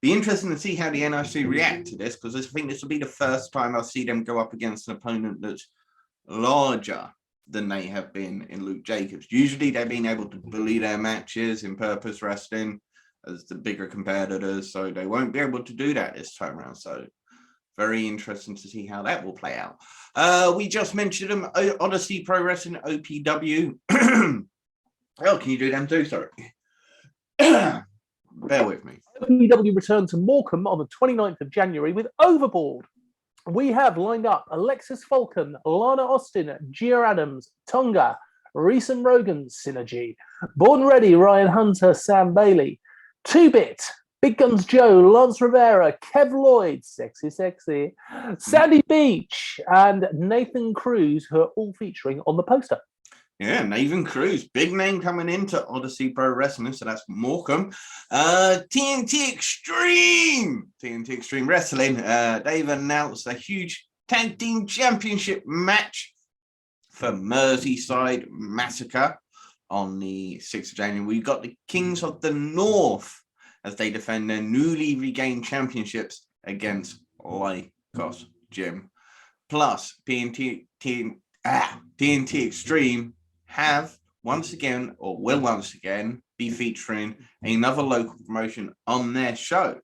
Be interesting to see how the NIC react to this, because I think this will be the first time I'll see them go up against an opponent that's larger than they have been in Luke Jacobs. Usually they've been able to bully their matches in Purpose Wrestling as the bigger competitors, so they won't be able to do that this time around. So very interesting to see how that will play out. We just mentioned them, Odyssey Pro Wrestling, OPW. Oh, can you do them too? Sorry. Bear with me. OPW returned to Morecambe on the 29th of January with Overboard. We have lined up Alexis Falcon, Lana Austin, Gia Adams, Tonga, Reese and Rogan, Synergy, Born Ready, Ryan Hunter, Sam Bailey, 2-Bit, Big Guns Joe, Lance Rivera, Kev Lloyd, Sexy, Sandy Beach, and Nathan Cruz, who are all featuring on the poster. Yeah, Nathan Cruz, big name coming into Odyssey Pro Wrestling, so that's Morecambe. TNT Extreme Wrestling, they've announced a huge tag team championship match for Merseyside Massacre on the 6th of January. We've got the Kings of the North as they defend their newly regained championships against Lycos Gym. Plus, TNT Extreme have once again, or will once again, be featuring another local promotion on their show.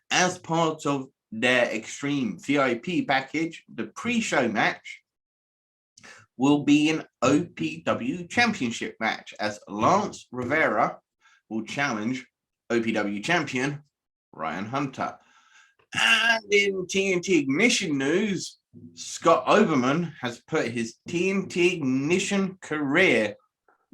As part of their Extreme VIP package, the pre-show match will be an OPW Championship match, as Lance Rivera will challenge OPW champion Ryan Hunter. And in TNT Ignition news, Scott Oberman has put his TNT Ignition career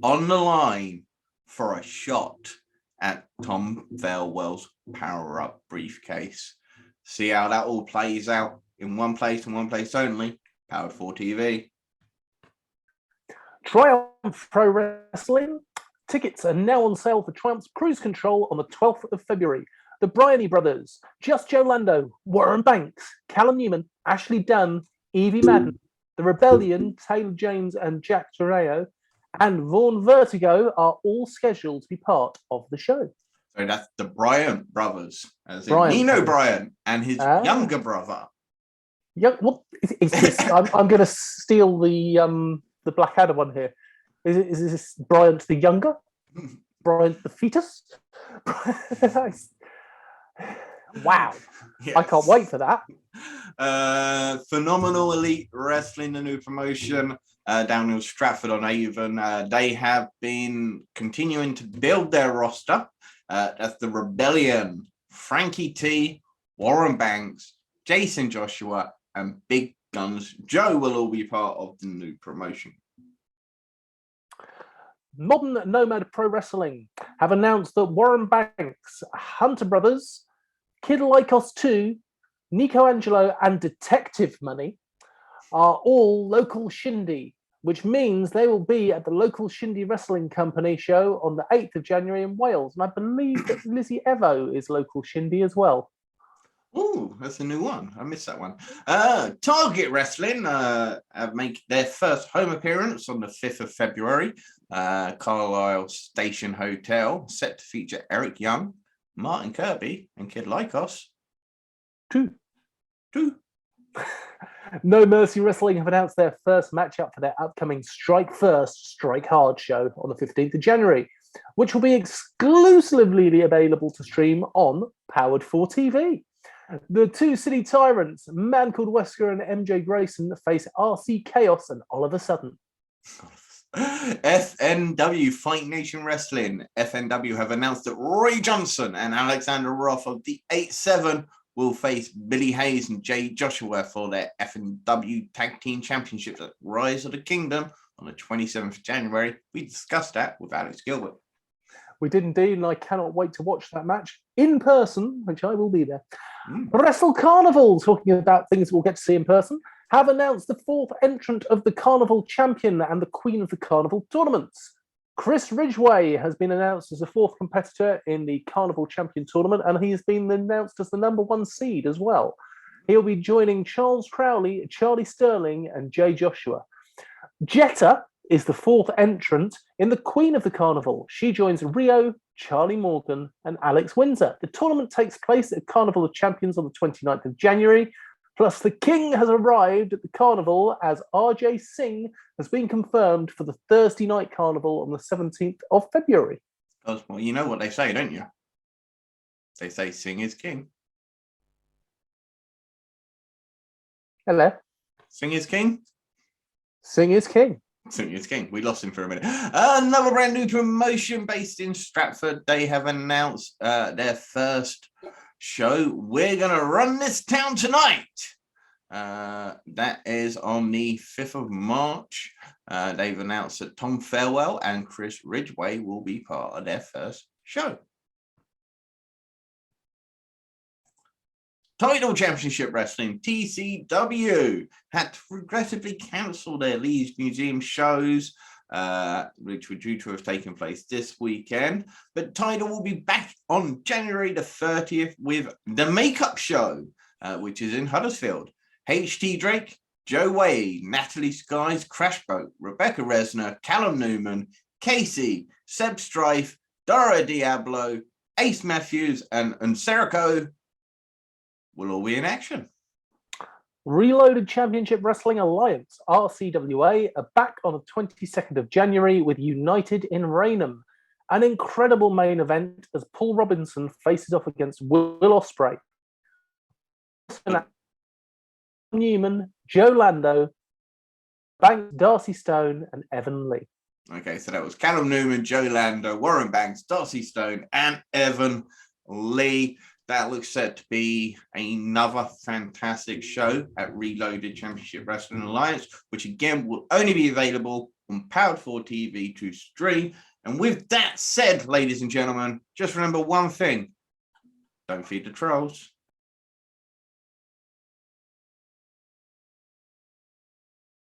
on the line for a shot at Tom Fairwell's power-up briefcase. See how that all plays out in one place and one place only. Powered 4 TV. Triumph Pro Wrestling. Tickets are now on sale for Triumph's Cruise Control on the 12th of February. The Bryony Brothers, Just Joe Lando, Warren Banks, Callum Newman, Ashley Dunn, Evie Madden, The Rebellion, Taylor James and Jack Torreo, and Vaughn Vertigo are all scheduled to be part of the show. So that's the Bryant brothers, as in Nino Bryant and his younger brother. Yeah, what is this? I'm going to steal the Blackadder one here. Is this Bryant the Younger? Bryant the Fetus? Wow. Yes. I can't wait for that. Phenomenal Elite Wrestling, the new promotion down in Stratford on Avon. They have been continuing to build their roster. That's the Rebellion, Frankie T, Warren Banks, Jason Joshua, and Big Guns Joe will all be part of the new promotion. Modern Nomad Pro Wrestling have announced that Warren Banks, Hunter Brothers, Kid Lycos 2, Nico Angelo, and Detective Money are all local shindy, which means they will be at the local Shindy Wrestling Company show on the 8th of January in Wales. And I believe that Lizzie Evo is local shindy as well. Oh, that's a new one. I missed that one. Target Wrestling make their first home appearance on the 5th of February. Carlisle Station Hotel, set to feature Eric Young, Martin Kirby, and Kid Lycos. Two. No Mercy Wrestling have announced their first matchup for their upcoming Strike First, Strike Hard show on the 15th of January, which will be exclusively available to stream on Powered 4 TV. The two city tyrants, Man Called Wesker and MJ Grayson, face RC Chaos and Oliver Sutton. FNW Fight Nation Wrestling. FNW have announced that Roy Johnson and Alexander Roth of the 8-7 will face Billy Hayes and Jay Joshua for their FNW Tag Team Championships at Rise of the Kingdom on the 27th of January. We discussed that with Alex Gilbert. We did indeed, and I cannot wait to watch that match in person, which I will be there. Wrestle Carnival, talking about things we'll get to see in person, have announced the fourth entrant of the Carnival champion and the Queen of the Carnival tournaments. Chris Ridgway has been announced as the fourth competitor in the Carnival Champion Tournament, and he has been announced as the #1 seed as well. He'll be joining Charles Crowley, Charlie Sterling, and Jay Joshua. Jetta is the fourth entrant in the Queen of the Carnival. She joins Rio, Charlie Morgan, and Alex Windsor. The tournament takes place at Carnival of Champions on the 29th of January. Plus, the King has arrived at the Carnival as RJ Singh has been confirmed for the Thursday night Carnival on the 17th of February. Well, you know what they say, don't you? They say Singh is king. Hello. Singh is king? Singh is king. Singh is king. We lost him for a minute. Another brand new promotion based in Stratford. They have announced their first show. We're going to run this town tonight. That is on the 5th of March. They've announced that Tom Farewell and Chris Ridgway will be part of their first show. Title Championship Wrestling, TCW, had to regrettably cancel their Leeds Museum shows, which were due to have taken place this weekend. But Title will be back on January the 30th with the Makeup Show, which is in Huddersfield. HT Drake, Joe Wade, Natalie Skies, Crashboat, Rebecca Resner, Callum Newman, Casey, Seb Strife, Dora Diablo, Ace Matthews, and Unserico will all be in action. Reloaded Championship Wrestling Alliance, RCWA, are back on the 22nd of January with United in Raynham. An incredible main event as Paul Robinson faces off against Will Ospreay. Newman, Joe Lando, Banks, Darcy Stone, and Evan Lee. Okay, so that was Callum Newman, Joe Lando, Warren Banks, Darcy Stone, and Evan Lee. That looks set to be another fantastic show at Reloaded Championship Wrestling Alliance, which again will only be available on Powered 4 TV to stream. And with that said, ladies and gentlemen, just remember one thing. Don't feed the trolls.